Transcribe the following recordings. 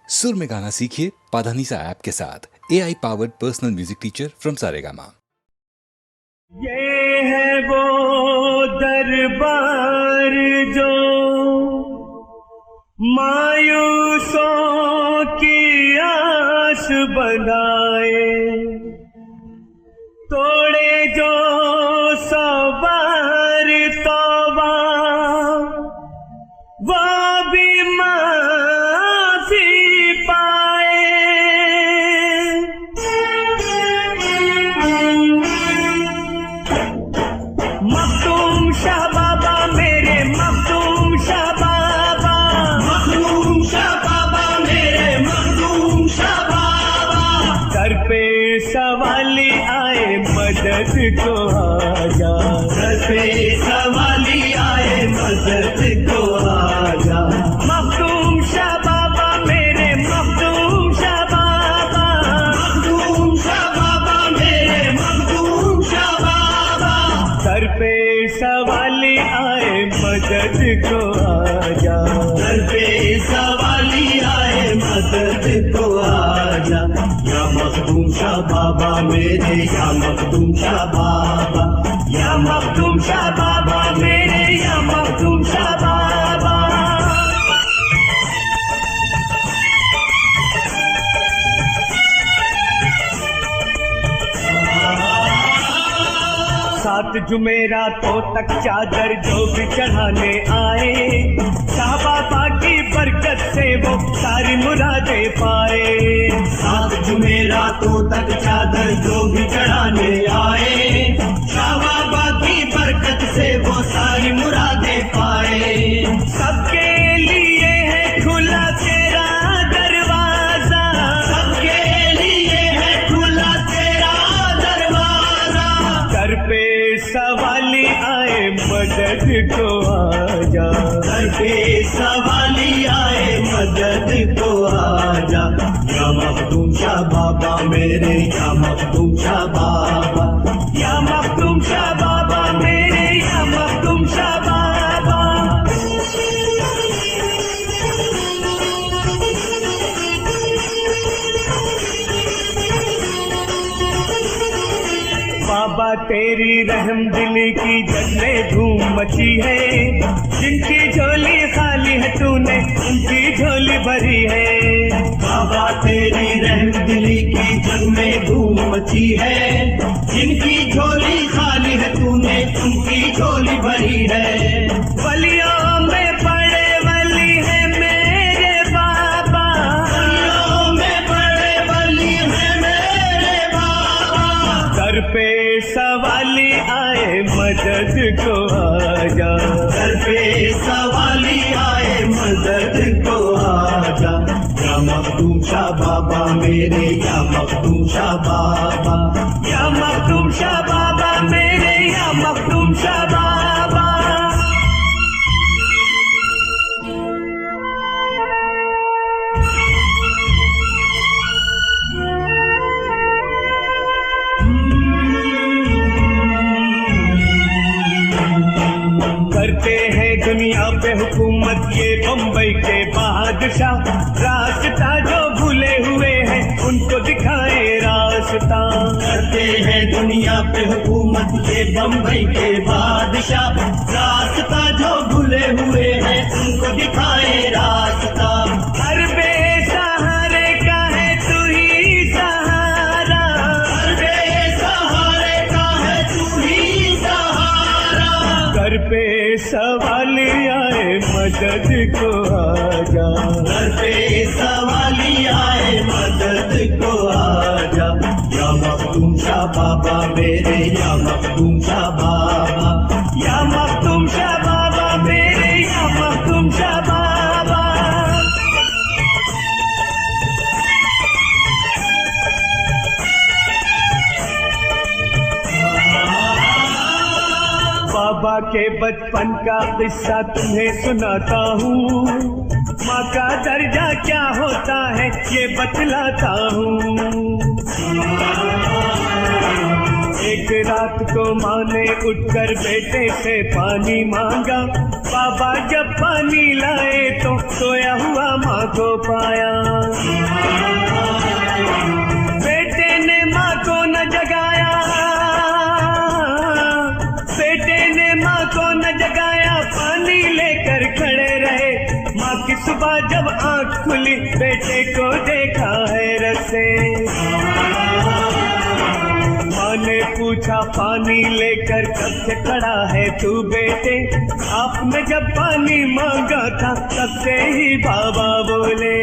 सुर में गाना सीखिए पाधानीसा ऐप के साथ। AI powered personal music teacher from Saregama. ये है वो दरबार जो मायूसों की आस बनाए, तोड़े जो सवार तौबा वो भी माफी पाए। मखदूम शाह बाबा मेरे मखदूम शाह बाबा, मखदूम शाह बाबा मेरे मखदूम शाह बाबा, सर पे सवाली आए मदद को आजा, सर पे सवाली आए मदद को आजा। मखदूम शाह बाबा मेरे मखदूम शाह बाबा, मखदूम शाह बाबा मेरे मखदूम शाह बाबा, सर पे सवाली आए मदद को आजा, सर पे सवाली आए मदद को आजा। या मखदूम शाह बाबा मेरे, या मखदूम शाह बाबा, या मखदूम शाह बाबा मेरे, या मखदूम शाह बाबा। सात जुमेरातों तक चादर जो भी चढ़ाने आए, शाह बाबा की बरकत से वो सारी मुरादें पाए। सात जुमेरातों तक चादर जो भी चढ़ाने आए, शाह बाबा की बरकत से वो सारी मुरादें पाए। सबके लिए है खुला तेरा दरवाजा, सबके लिए है खुला तेरा दरवाजा, सर पे सवाली आए मदद को आजा, सर पे सवाली आए मदद को आजा। या मखदूम शाह बाबा मेरे, या मखदूम शाह बाबा, या मखदूम शाह बाबा मेरे, या मखदूम शाह बाबा। बाबा तेरी रहम दिली की जग में धूम मची है, जिनकी झोली खाली है तूने उनकी झोली भरी है। बाबा तेरी रहम दिली की जग में धूम मची है, जिनकी झोली खाली है तूने उनकी झोली भरी है। वलियों में बड़े वली है मेरे बाबा, वलियों में बड़े वली है मेरे बाबा, सर पे सवाली आए मदद को आजा, सर पे सवाली आए मदद को आजा। या मखदूम शाह बाबा मेरे, या मखदूम शाह बाबा, या मखदूम शाह बाबा मेरे, या मखदूम शाह बाबा। करते हैं दुनिया पे हुकूमत ये बम्बई के बादशाह, रास्ता जो भूले हुए हैं उनको दिखाए रास्ता। करते हैं दुनिया पे हुकूमत ये बम्बई के बादशाह, रास्ता जो भूले हुए हैं उनको दिखाए रास्ता। हर बेसहारे का है तू ही सहारा, हर बेसहारे का है तू ही सहारा, सर पे सवाली आए मदद को आजा, सर पे सवाली आए मदद को आजा। या मखदूम शाह बाबा मेरे, या मखदूम शाह बाबा, या मखदूम शाह बाबा मेरे, या मखदूम शाह बाबा। बाबा के बचपन का किस्सा तुम्हें सुनाता हूँ, माँ का दर्जा क्या होता है ये बतलाता हूँ। एक एक रात को माँ ने उठकर बेटे से पानी मांगा। बाबा जब पानी लाए तो सोया हुआ माँ को पाया। बेटे ने माँ को न जगाया, बेटे ने माँ को न जगाया, पानी लेकर खड़े रहे। माँ की सुबह जब आँख खुली बेटे को देखा हैरत से। माँ ने पूछा पानी लेकर कब से खड़ा है तू बेटे? आपने जब पानी मांगा था तब से ही बाबा बोले।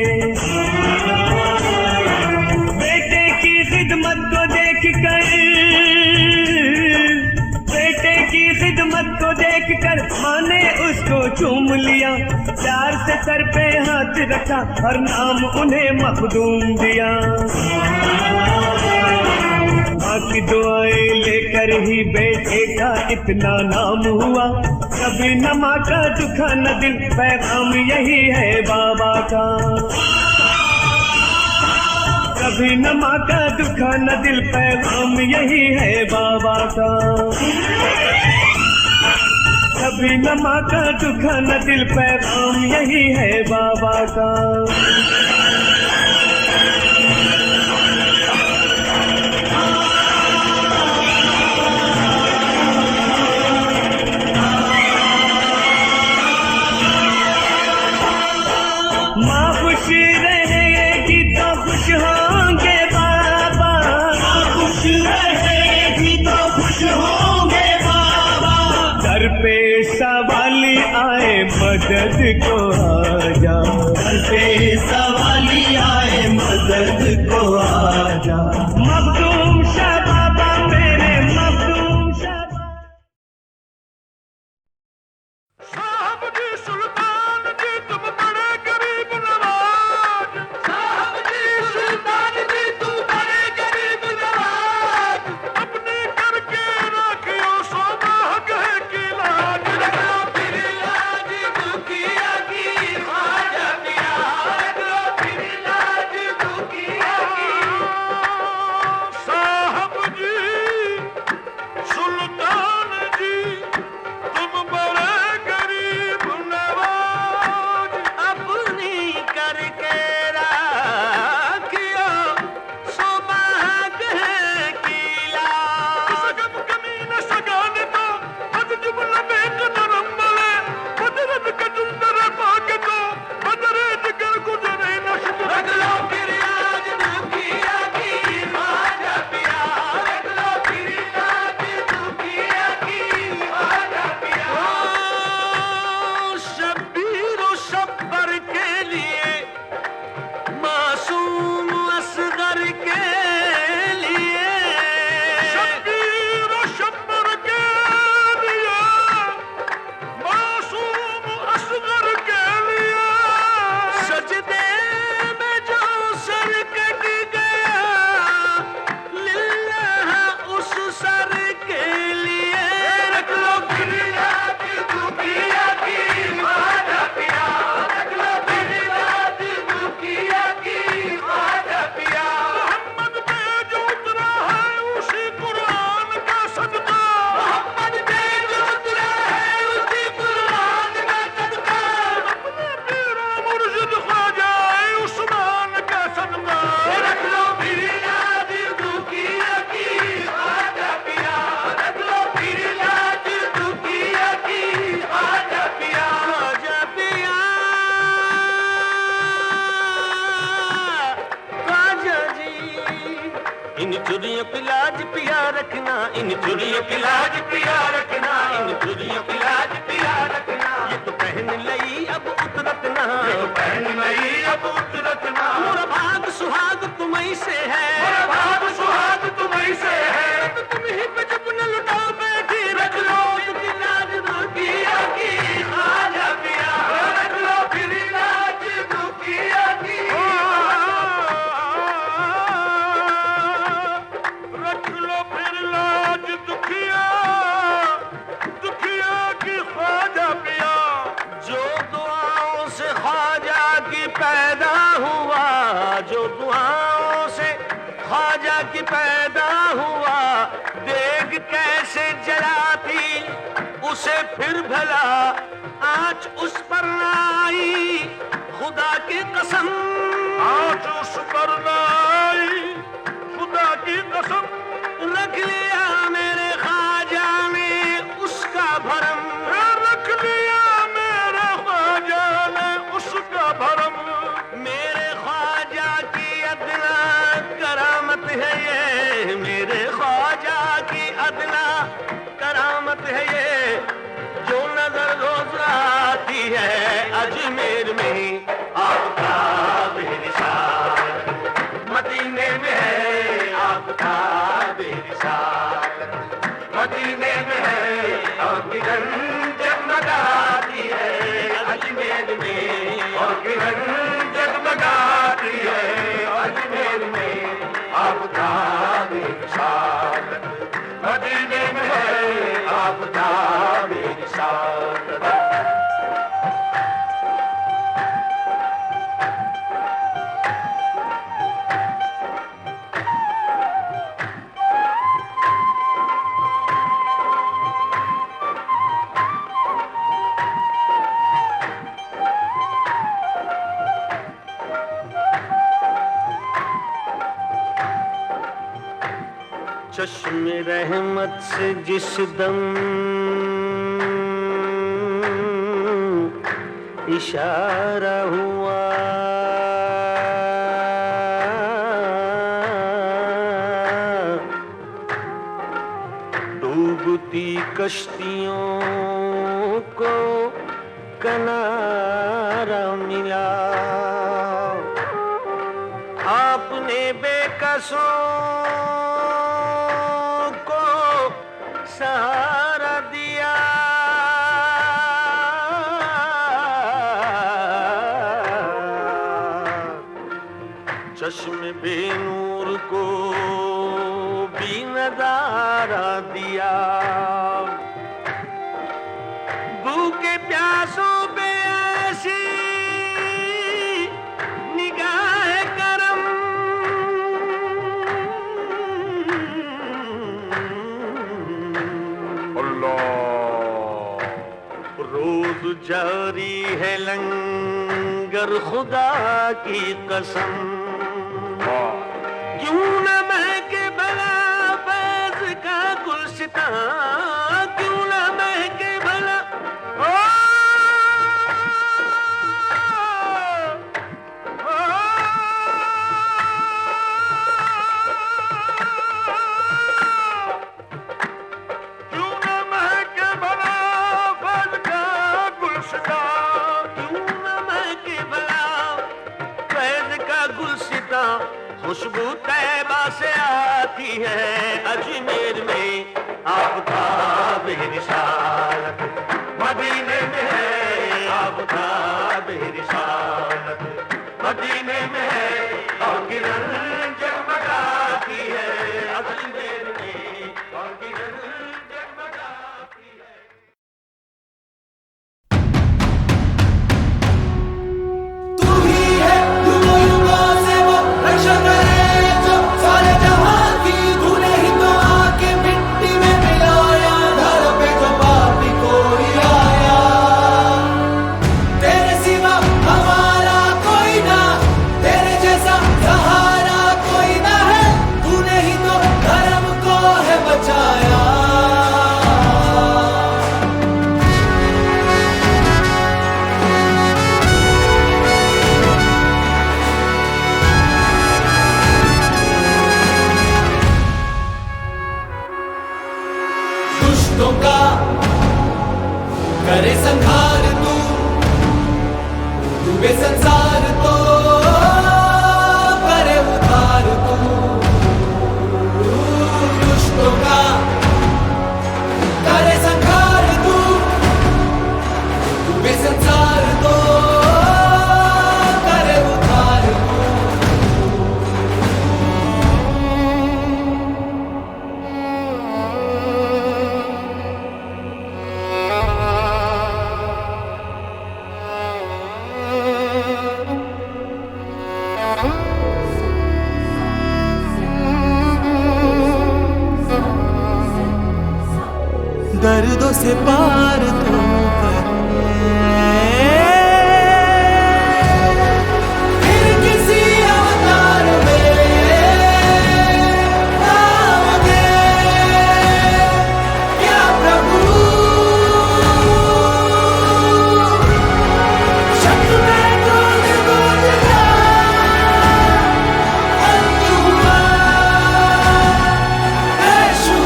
बेटे की खिदमत को देख कर, बेटे की खिदमत को देखकर माँ ने उसको चूम लिया। प्यार से सर पे हाथ रखा और नाम उन्हें मखदूम दिया। माँ की दुआएं लेकर ही बेटे का इतना नाम हुआ। कभी न माँ का दुखा न दिल, पैगाम यही है बाबा का। कभी न माँ का दुखा न दिल, पैगाम यही है बाबा का। कभी न माँ का दुखा न दिल, पैगाम यही है बाबा का। माँ खुश रहेगी तो खुश होंगे बाबा। माँ खुश रहेगी तो खुश होंगे बाबा। दर पे सवाली आए मदद को आ जा। घर पे सवाली आए मदद को आ जा। मखदूम शाह बाबा मेरे मखदूम शाह। साहब जी सुल्तान जी तुम बड़े गरीब नवाज। साहब जी सुल्तान जी तुम बड़े गरीब नवाज। अपने करके रखियो सोना गए की लाज। रखो फिर लाज दुखिया की ख्वाजा पिया। रखो फिर लाज दुखिया की। साहब जी सुल्तान जी तुम बड़े गरीब नवाज। अपनी करके राखियो सुबह है किला। सगम कमी न सगान तो बद जुमला बेक नरम मले। कुदरत का जुंदर पाक तो बदरे जिगर गुजरे न शुक्र। रख लो फिर आज दुखिया की ख्वाजा पिया। रख लो फिर आज दुखिया की ख्वाजा पिया। शब्बीर और शब्बर के लिए, मासूम असगर के लिए। शब्बीर और शब्बर के लिए, मासूम असगर के लिए। सजदे में जो सर कट गया, लिल्लाह उस सर के लिए। रख लो फिर आज दुखिया की ख्वाजा पिया। रख लो फिर आज दुखिया की ख्वाजा पिया। मोहम्मद पे जो उतरा है उसी कुरान का सदका। मोहम्मद पे जो उतरा है उसी कुरान का सदका। अपने पीरो मुर्शिद ख्वाजा उस्मान का सदका। रख लो फिर आज दुखिया की ख्वाजा पिया। रख लो फिर आज दुखिया की ख्वाजा पिया। ख्वाजा पिया, ख्वाजा जी। इन चुरियों की लाज पिया रखना। इन चुरियों की लाज पिया रखना। इन चुरियों की लाज पिया रखना। ये तो पहन लई अब उतरत ना। ये तो पहन लई अब उतरत ना। मोरा भाग सुहाग तुम्हीं से है। मोरा भाग सुहाग तुम्हीं से है। तो तुम ही पे जब न लुटा बैठी। रख लो इनकी लाज दुखिया की ख्वाजा पिया। रख लो फिर लाज दुखिया की। रख लो फिर लाज दुखिया, दुखिया की ख्वाजा पिया। जो दुआओं से ख्वाजा की पैदा हुआ, जो दुआओं से ख्वाजा की पैदा हुआ, देग कैसे जलाती उसे फिर भला आँच उस पर न आई, खुदा की कसम आँच उस पर न आई, खुदा की कसम। रख लिया मेरे ख्वाजा ने उसका भरम, रख लिया मेरे ख्वाजा ने उसका भरम। मेरे ख्वाजा की अदना करामत है ये, मेरे ख्वाजा की अदना करामत है ये, जो नजर रोज आती है अजमेर में आपका बेनिशान, मदीने में है आपका बेनिशान, मदीने में है और किरण जगमगाती है अजमेर में, और किरण जगमगाती है अजमेर में आपका बेनिशान, मदीने में है आपका बेनिशान। चश्मे रहमत से जिस दम इशारा हुआ, डूबती कश्तियों को किनारा मिला, आपने बेकसों सहारा दिया, चश्मे बेनूर को भी नजारा दिया, भूखे प्यासों पे ऐसी निगाह करम, रोज जारी है लंगर खुदा की कसम, क्यों न महके भला फैज़ का गुलसितां, क्यों न महके भला खुशबू तैबा से आती है अजमेर में आपका बेनिशान, मदीने में है आपका बेनिशान, मदीने में है और किरण जगमगाती है अजमेर में, और किरण जगमगाती है। तू ही है युगों युगों से वो रक्षा करे जो सारे जहां की, तूने ही तो आके मिट्टी में मिलाया, घर पे जो पापी कोई आया, तेरे सिवा हमारा कोई ना, तेरे जैसा सहारा दर्दों से पार तू फिर किसी अवतार में आओगे क्या प्रभु शक में कौन बोलता अंजुमा ऐशू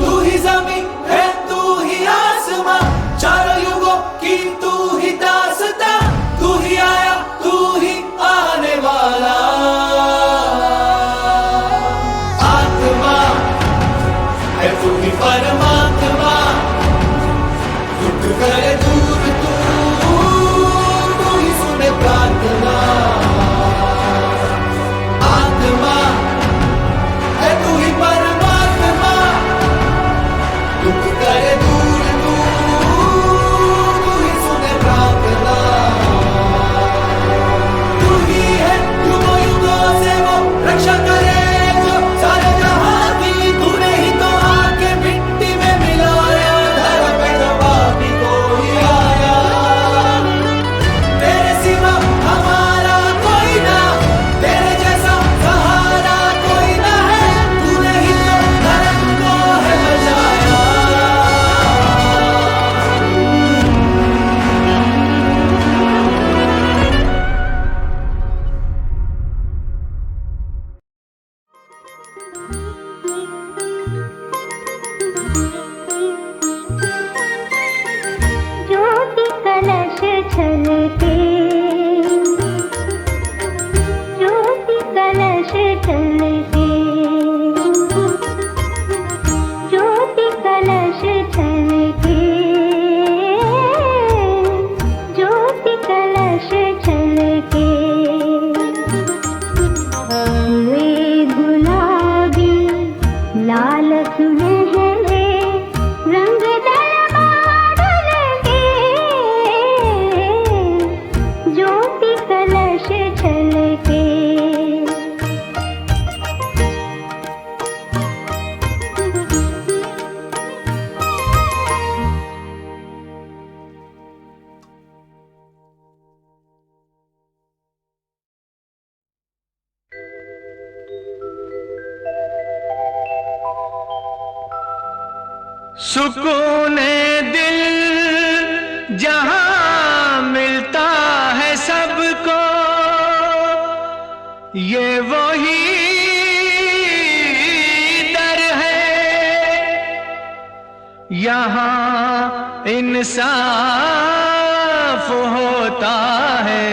तू ही ज़मीं है तू ही आसमां चारों युगों की तू ही दास्तां तू ही आया तू ही आने वाला आत्मा है तू ही परमात्मा दुख करे दूर तू ही सुने प्रार्थना आत्मा है तू ही परमात्मा दुख करे दूर तू ही सुने प्रार्थना तू ही है युगों युगों से वो रक्षा करे जो सारे जहां की तूने ही तो आके मिट्टी में मिलाया धर पे जब पापी कोई आया तेरे सिवा हमारा कोई ना तेरे जैसा सहारा कोई ना है तूने ही तो धर्म को है बचाया ज्योति कलश छलके ज्योति कलश छलके ज्योति कलश छलके ज्योति कलश छलके हुए गुलाबी लाल सुनहरे रंग दलमाडल के ज्योति कलश छलके सुकून दिल जहां मिलता है सबको ये वही दर है यहाँ इंसाफ होता है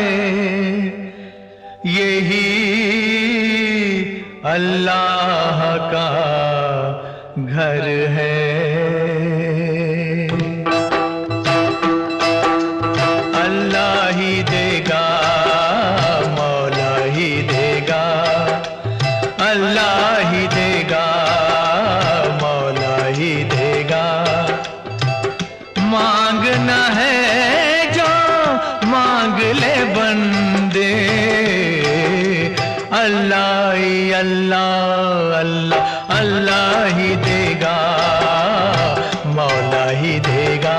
यही अल्लाह का घर है अल्लाह ही देगा मौला ही देगा अल्लाह ही देगा मौला ही देगा मांगना है जो मांग ले बंदे अल्लाह ही अल्लाह अल्लाह अल्लाह ही देगा मौला ही देगा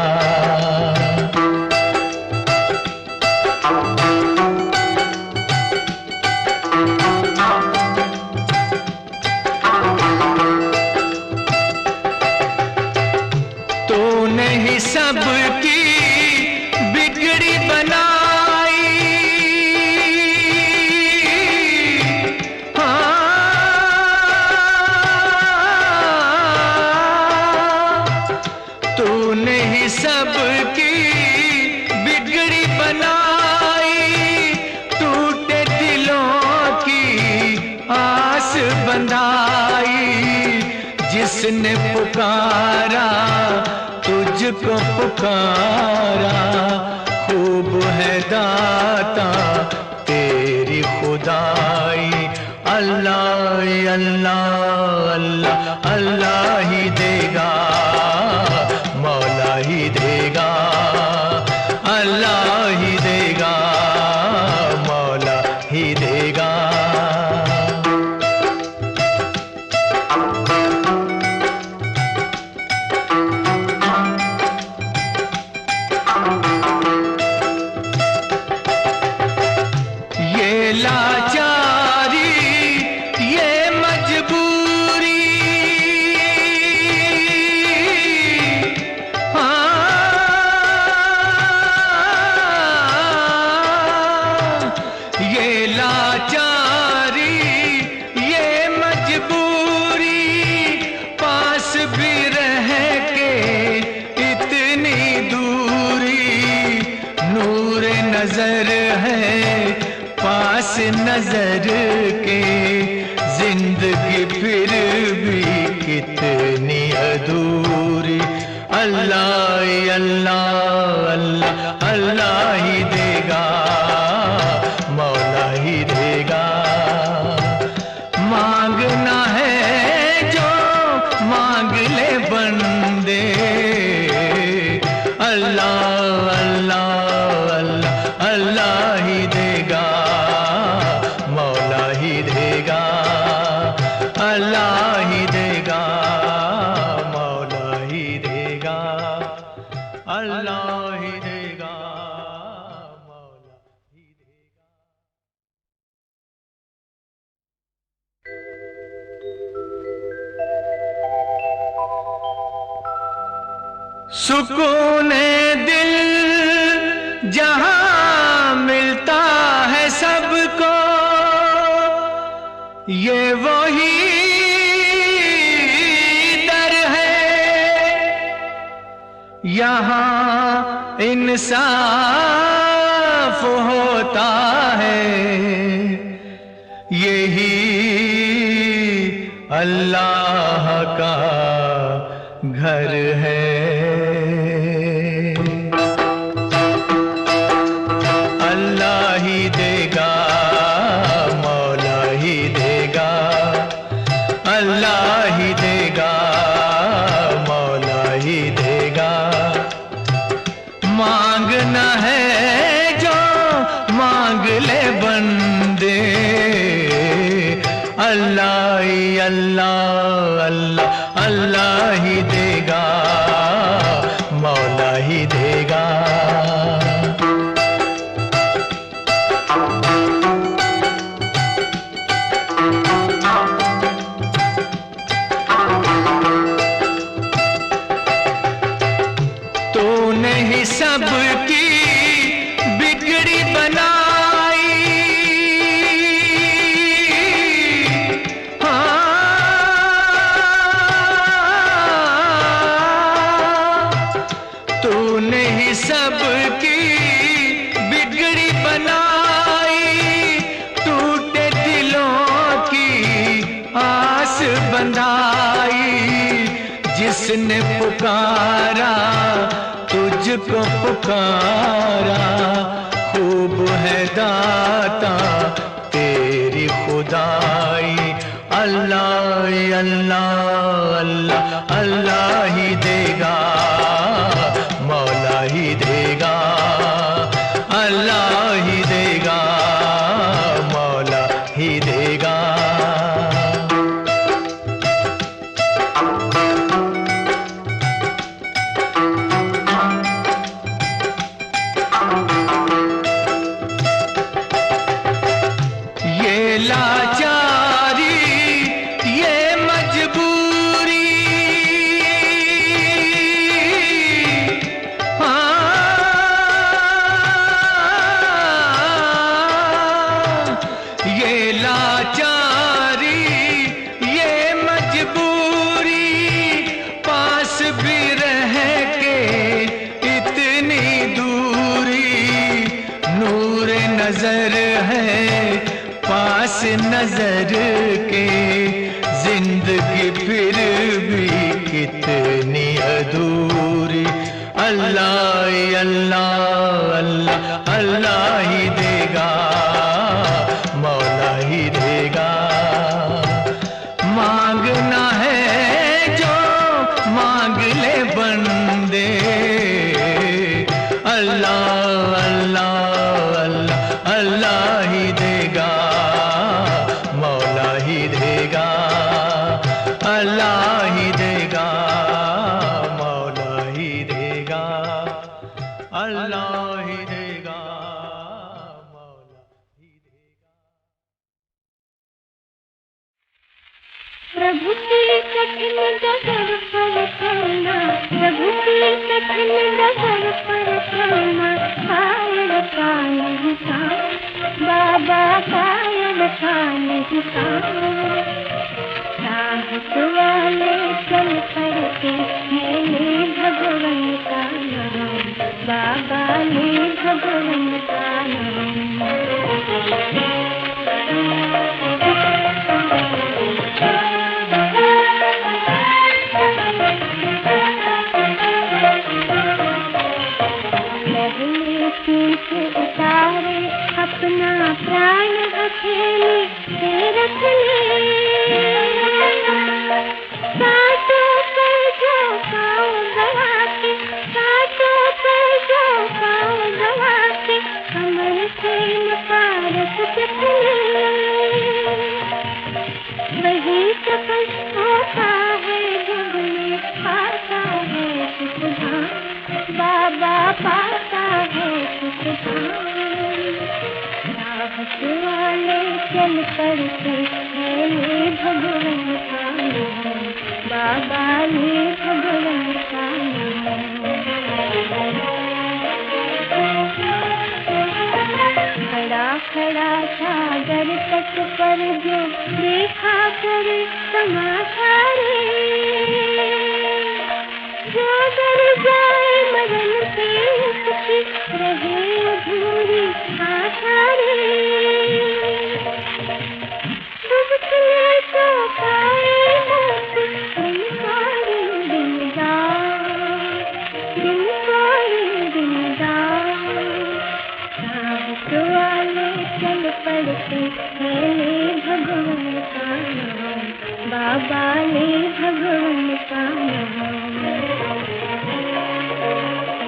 तूने ही सबकी बिगड़ी बनाई तूने ही सबकी बिगड़ी बनाई टूटे दिलों की आस बंधाई जिसने पुकारा तुझको पुकारा खूब है दाता तेरी खुदाई अल्लाह अल्लाह अल्लाह अल्लाह ही देगा मौला ही देगा अल्लाह ही देगा मौला ही देगा लाचारी ये मजबूरी, ये लाचारी ये मजबूरी, पास भी रह के इतनी दूरी, नूर नजर है पास नजर के, जिंदगी फिर भी कितनी अधूरी। अल्लाह अल्लाह अल्लाह अल्लाह ही देगा, मौला ही देगा। मांगना है जो मांग ले बंदे, अल्लाह अल्लाह अल्लाह अल्लाह ही देगा, मौला ही देगा, अल्लाह ही देगा, मौला ही देगा, अल्लाह ही देगा, मौला ही देगा। सुकून दिल जहां मिलता है सबको, ये वही दर है, यहाँ इंसाफ होता है, यही अल्लाह का घर है। अल्लाह ही देगा, मौला ही देगा, अल्लाह ही देगा, मौला ही देगा। मांगना है जो मांग ले बंदे, अल्लाह ही अल्लाह अल्लाह अल्लाह ही देगा, मौला ही देगा। तूने ही सबकी बिगड़ी बनाई, तूने ही सबकी बिगड़ी बनाई, टूटे दिलों की आस बंधाई, जिसने पुकारा तुझको पुकारा, खूब है दाता तेरी खुदाई। अल्लाह अल्लाह अल्लाह अल्लाह ही देगा, मौला ही देगा, अल्लाह ही देगा, मौला ही देगा। ये लाचारी ये मजबूरी, ये लाचारी ये मजबूरी, पास भी रह के इतनी दूरी, नूर नजर है पास नजर के, जिंदगी फिर भी कितनी अधूरी। अल्लाह अल्लाह अल्लाह अल्लाह ही देगा, मौला ही देगा। मांगना है जो मांग ले बंदे, अल्लाह अल्लाह अल्लाह अल्लाह ही देगा, मौला ही देगा, अल्लाह ही देगा, मौला ही देगा, अल्लाह ही देगा, मौला ही देगा। प्रभु की कठिन डगर पर चलना, प्रभु की कठिन डगर पर चलना, कायल का नहीं काम, बाबा कायल का नहीं काम। साहस वाले चल पड़ते हैं ले भगवान का नाम, बाबा ले भगवान का नाम। उतारे अपना प्राण हथेली से रख ले, कांटों पर जो पाँव गवा के, कांटों पर जो पाँव गवा के, कमर से मुबारक जप ले। वही सफल होता है जग में, पाता है सुख धाम, बाबा पाता है सुख धाम। साहस वाले चल पड़ते हैं ये भगवान का नाम, बाबा ये भगवान का नाम। खड़ा खड़ा सागर तट पर जो देखा करे तमाशा रे, जो डर जाए मरण से उसकी रहे अधूरी आशा रे। डूबने तो पाए मौत दिन सारे दिन रात, दिन सारे दिन रात। साहस वाले चल पड़ते हैं ले भगवान का नाम, बाबा ले भगवान का नाम।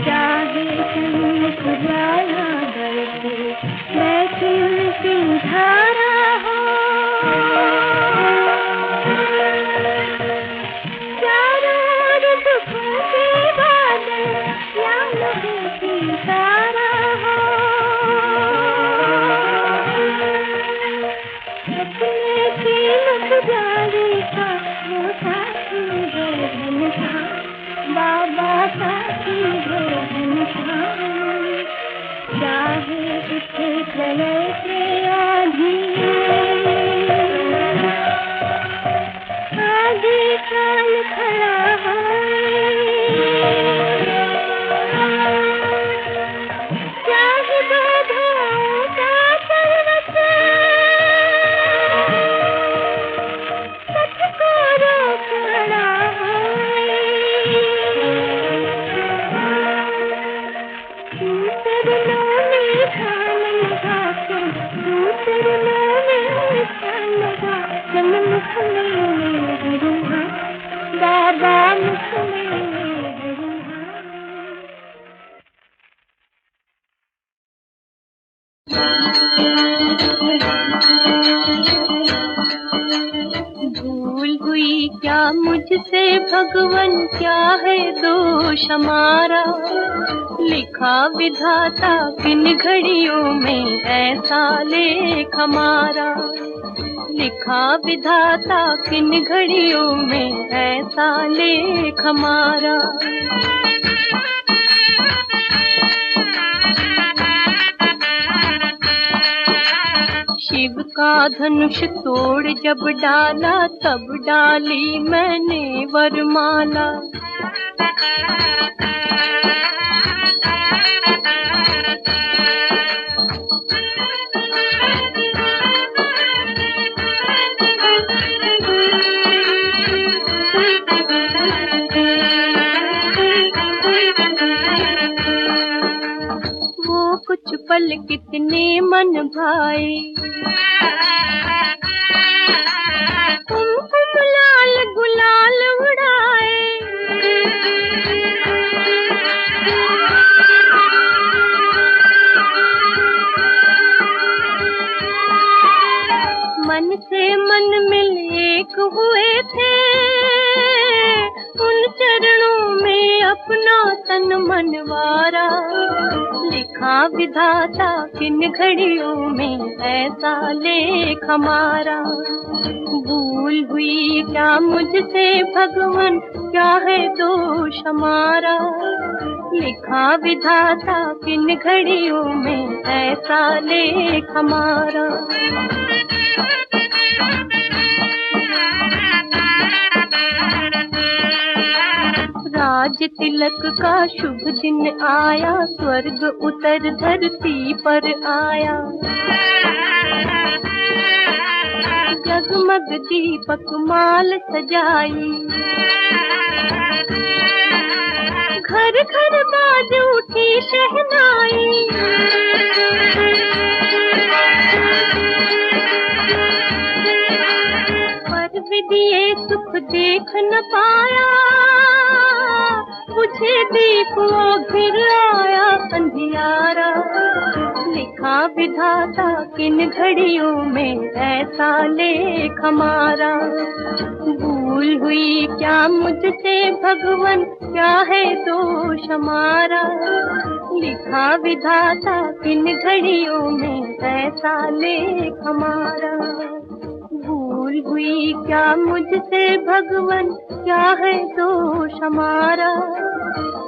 चाहे सन्मुख ज्वाला बरसे, वैसे उनकी धारा हो, चारों ओर दुखों के बादल या लहू की तारा हो। अपने के मुखजारी का वो साथी है घनश्याम, बाबा साथी है घनश्याम। चाहे उठे प्रलय से आधी, आधी काल खड़ा है, चाहे बाधाओं का पर्वत पथ को रोक खड़ा है। चरणों में ध्यान लगा के, चरणों में ध्यान लगा, मुख में हरिहा, बाबा मुख में हरिहा। भूल हुई क्या मुझसे भगवन, क्या है दोष हमारा, लिखा विधाता किन घड़ियों में ऐसा लेख हमारा, लिखा विधाता किन घड़ियों में ऐसा लेख हमारा। शिव का धनुष तोड़ जब डाला, तब डाली मैंने वरमाला। वो कुछ पल कितने मन भाए, कुमकुम लाल गुलाल उड़ाए। मन से मन मिल एक हुए थे, उन चरणों में अपना तन मनवारा, लिखा विधाता किन घड़ियों में ऐसा लेख हमारा। भूल हुई क्या मुझसे भगवन, क्या है दोष हमारा, लिखा विधाता किन घड़ियों में ऐसा लेख हमारा। राज तिलक का शुभ दिन आया, स्वर्ग उतर धरती पर आया। जगमग दीपक माल सजाई, घर घर बाज उठी शहनाई। पर विदिये सुख देख न पाया, मुझे दीप वो घिर आया अंधियारा। लिखा विधाता किन घड़ियों में ऐसा लेख हमारा। भूल हुई क्या मुझसे भगवन, क्या है दोष हमारा, लिखा विधाता किन घड़ियों में ऐसा लेख हमारा। भूल हुई क्या मुझसे भगवन, क्या है दोष हमारा,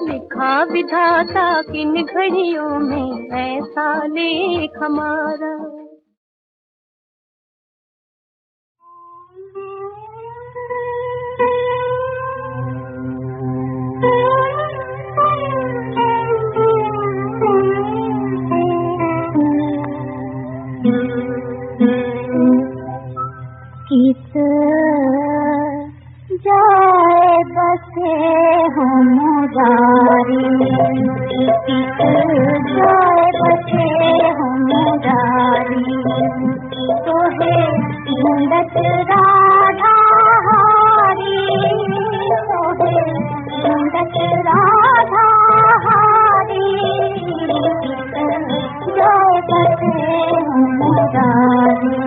लिखा विधाता किन घड़ियों में ऐसा लेख हमारा। किस जाए बसे हो मुरारी, किस जाए बसे हो मुरारी। तो है ढूंढत राधा हारी, तो है ढूंढत राधा हारी। किस जाए बसे हो मुरारी।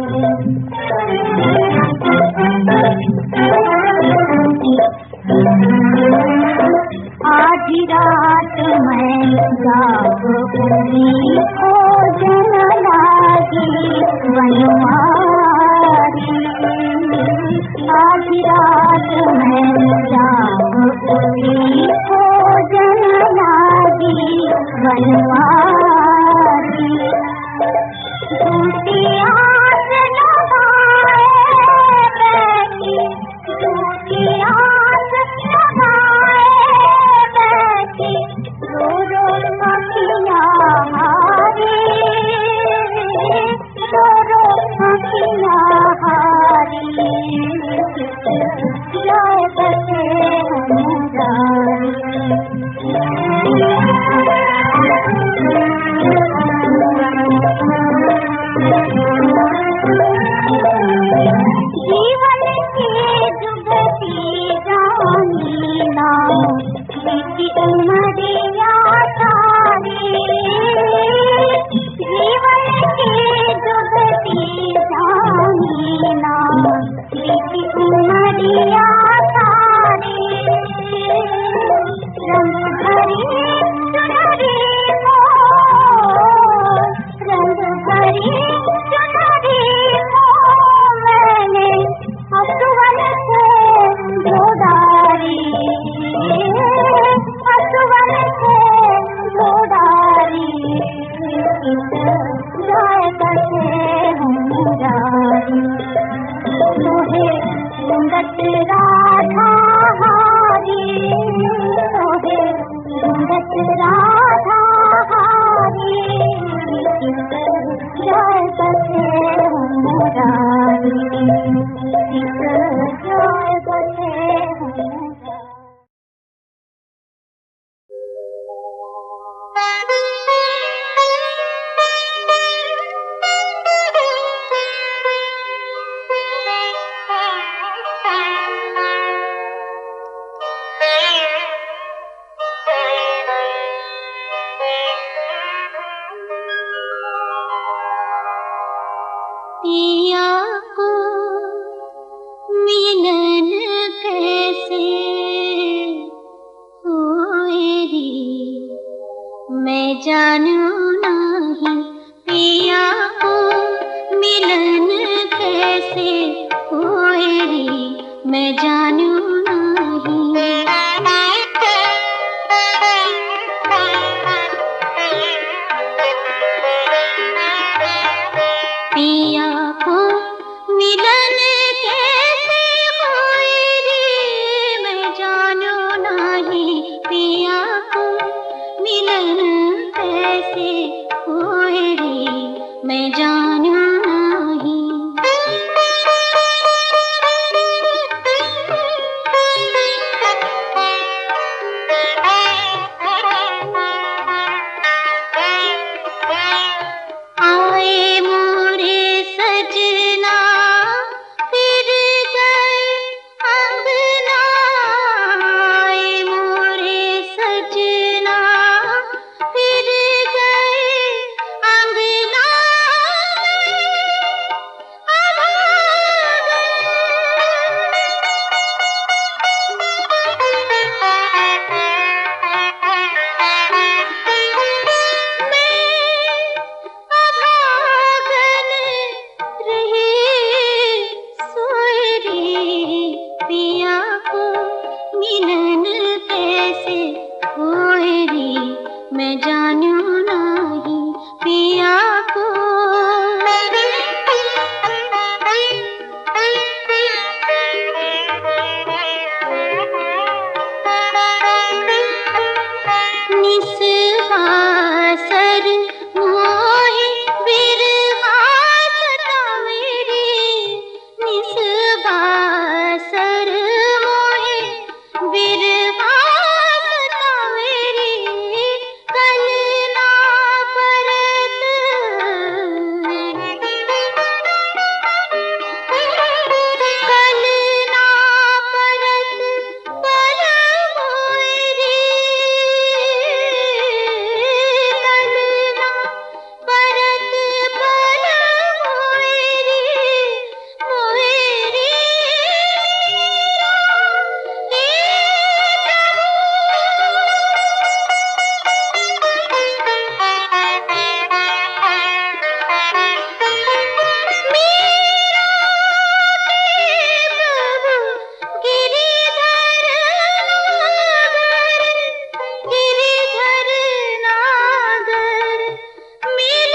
आधी रात मैं जाग उठी, खोजन लागी वनवारी। आधी रात मैं जाग उठी, खोजन लागी वनवारी। झूठी आस लगाए बैठी, झूठी आस लगाए बैठी। रो रो अखियाँ हारी, रो रो अखियाँ हारी। जाए बसे मुरारी। जीवन की जुगती जानी ना, बीती उमरिया सारी। जीवन की जुगती जानी ना, बीती उमरिया सारी। रंग भरी चुनरी को, रंग भरी चुनरी को मैंने असुवन से जोड़ारी, असुवन से जोड़ारी। जाए बसे मुरारी। तोहे ढूंढत राधा हारी, तोहे ढूंढत राधा हारी। जाए बसे मुरारी, जाए बसे मुरारी। पिया को मिलन कैसे हुए, जानू नहीं पिया को मिलन कैसे होए रे मैं जानू नहीं पिया को मिलन कैसे होए रे मैं जानू नहीं पिया को मिलन कैसे होए रे मैं जानू आए मोरे सजना फिर गए अंगना आए मोरे सजना फिर गए अंगना अभागन रहे सोए रे पिया को मिलन कैसे होए रे मैं जानू नहीं पिया को निस्वासर मोहे बिरहा सतावे रे निस्वासर मोहे बिरहा सतावे रे कल ना परत कल ना परत पल मोए रे कल ना परत पल मोए रे गिरिधर नागर मिल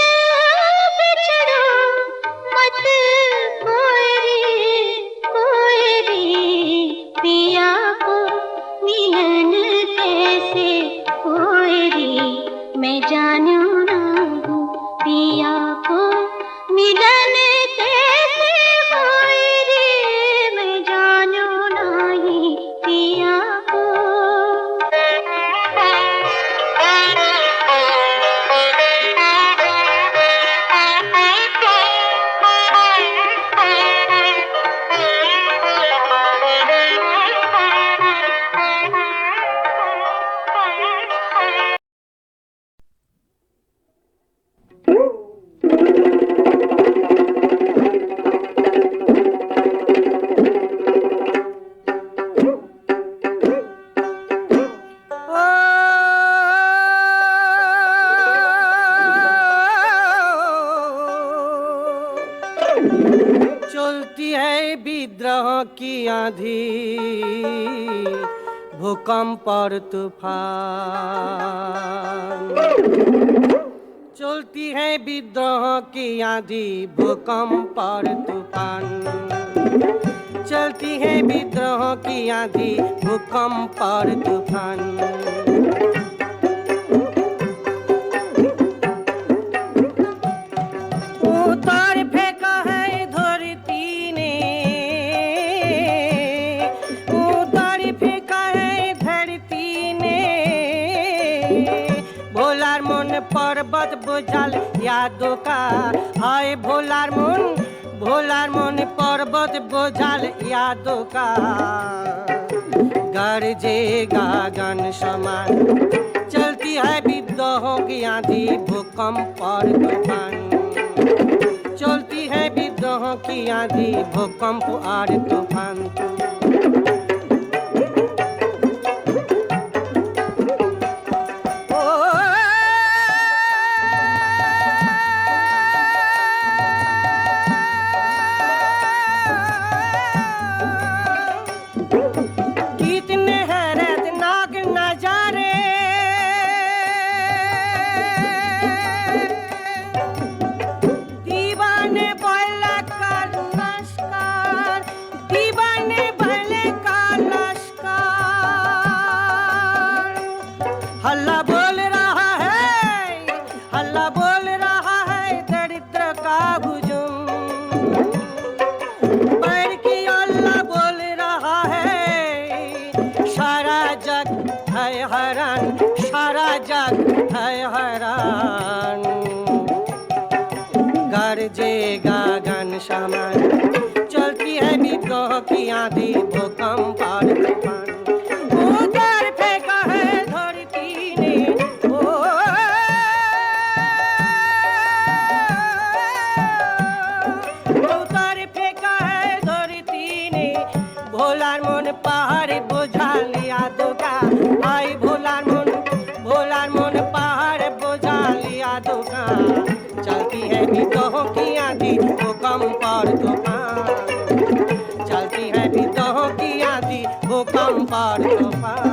बिछड़ो मत कोई रे पिया को मिलन कैसे होए रे मैं जानू नहीं पिया को मिलन कैसे होए रे मैं जानू नहीं पिया को चलती है विद्रोह की आंधी भूकंप और तूफान चलती है विद्रोह की आंधी भूकंप और तूफान चलती है विद्रोह की आंधी भूकंप और तूफान उतार फेंका है धरती ने उतार फेंका है धरती ने भोलार मन पर्वत बुझल यादों का हाय भोलार मन पर्वत बुझल यादों का गरजे गगन समान चलती है विद्रोहों की आंधी भूकंप और तूफान चलती है विद्रोहों की आंधी भूकंप और तूफान ओ का हुजूम। पैर की अल्लाह बोल रहा है, सारा जग है हैरान, सारा जग है हैरान। गरजेगा गन समान, चलती है विद्रोह की आंधी, भूकंप और तूफान। उधर फेंका है धरती ने, उधर फेंका है धरती ने, भोलार मन पहाड़ बुझा लिया दुका। आई भोलार मन पहाड़ बुझा लिया दुका। चलती है विद्रोह की आंधी, भूकंप और तूफान। चलती है विद्रोह की आंधी, भूकंप और तूफान।